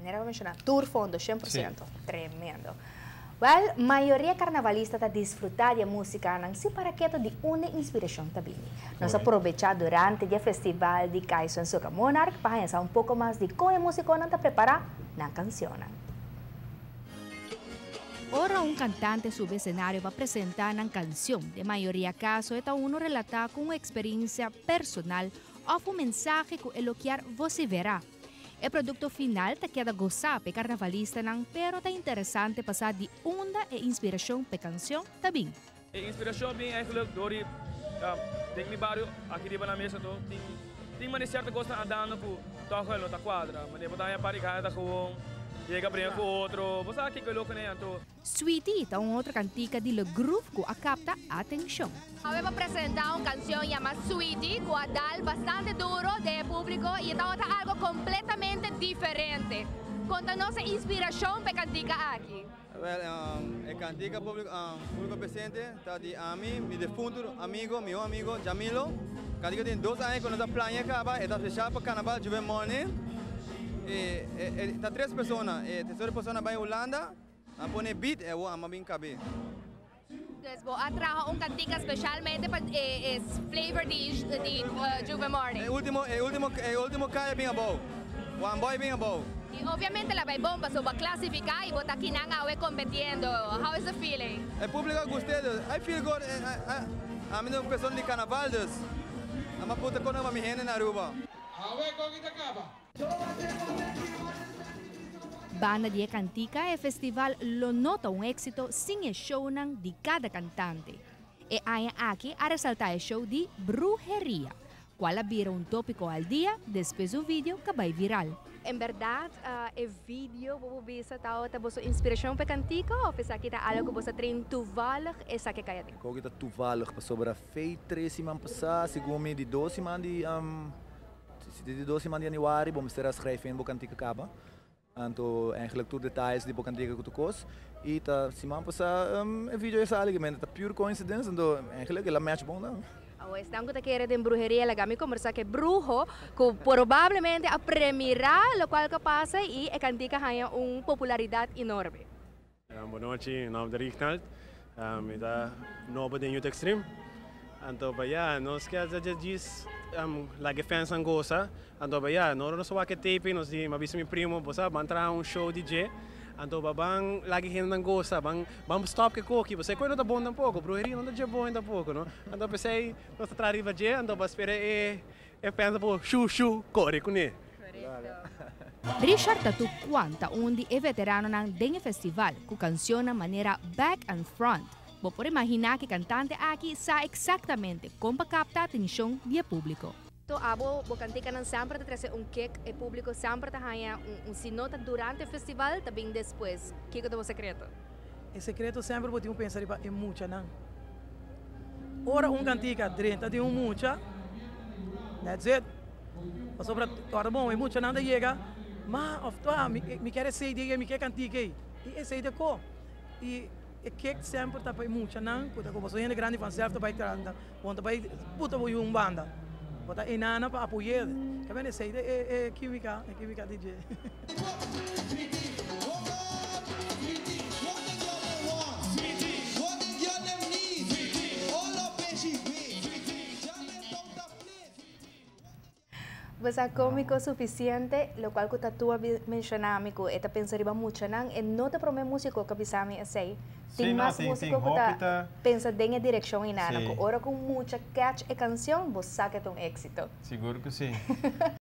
manera de mencionar, Tour Fondo, 100%. Sí. Tremendo. Well, maioria carnavalista está disfrutar de música, não se para que de uma inspiração também. Nós aproveitar durante o festival de Kaiso en Soca Monarch para pensar um pouco mais de como a música está preparada na canção. Ora um cantante sube escenário para apresentar uma canção, de maioria caso, é uno relatar com uma experiência personal ou um mensagem que elogiar você verá. O produto final te queda gozar para carnavalista, pero está interessante passar de onda e inspiração para canção também. A inspiração vem eigenlijk door die, denk mi barrio, aqui de na mesa, tem uma certa gosta andando por toca na quadra, mas depois aí paricada com chega brinca com outro, você aqui que louco né, então. Sweetie é outra cantica de Le Groove que capta a atenção. Vamos apresentar uma canção chamada Sweetie, que dá bastante duro de público e então é algo completamente diferente. Conta-nos a inspiração para cantar aqui. Well, cantica público presente está de Ami, meu defunto amigo, meu amigo Jamilo. Cantica tem 2 anos quando a planha acaba, está fechada para Carnaval de Morning. Está 3 pessoas, a terceira pessoa vai em Holanda, a põe beat e o ama bem cabe. Vou atrair uma cantica especialmente para o flavor de Juve Morning. O último cai bem bom, o boy bem bom. E obviamente ela vai bom para vai classificar e botar aqui na água competindo. How is the feeling? O público gostei, I feel good. A minha pessoa de Carnaval, a minha puta quando eu me rende na rua. Banda de Cantica é festival lo nota um êxito sem o show de cada cantante. E aí aqui a ressaltar o show de brujeria, qual vira um tópico al dia depois do vídeo que vai viral. Em verdade, o vídeo vou ver se está a inspiração para cantica ou pensar que está algo que você treina toevallig e sabe que cai. Kau kita toevallig pas sobre fei 3 semanas passar, segundo de 12 semanas de 12 semanas de januari, vamos ter a schrijven in Bocantica Caba. Então, eigenlijk tudo detalhes de Bocantica que tu cos. E tá semana passada, o vídeo é alegremente, tá pure coincidência, então eigenlijk ela match bom não. Estão que querem de brujeria, ela me conversar que brujo, que provavelmente a premiar o qual que passa e a cantica ganha uma popularidade enorme. Boa noite, em nome de Ricknald, me dá novo de Youth Extreme. Então, nós queremos like fans and goza. Então, nós só que tape, nós dizemos, mas meu primo, você vai entrar show DJ. Então, bang lagi gente goza, vamos stop que coque, você coisa tá bom um pouco, brujeria não tá bom um pouco, não? Então, pensei, nós tá arriba je, então vai esperar pensa por chu corre com ele. Richard Tatu conta onde é veterano ng festival, que canciona maneira back and front. Vou por imaginar que cantante aqui sabe exatamente como captar a atenção do público. Então, a cantica não sempre traz kick, o público sempre ganha sinota durante o festival, também depois. O que é o segredo? O segredo sempre pode pensar em muita, não. Ora, cantica 30 de muita, that's it. Sobre agora bom, é muita não chega, mas me quer ser ideia, me quer cantica e essa ideia co. E que sempre está para muita não, quando você é grande fan certo vai tranda, quando vai puta vai banda. Bota enana para apoiar. Que bem essa ideia é química DJ. Você é cômico suficiente, lo qual que tu mencionamos que esta pensaria muito não, e não te promete músico que bisami assim. Tem mais músico que tá pensa em direção inana, que ora com muita catch e canção, você sabe que é um êxito. Seguro que sim.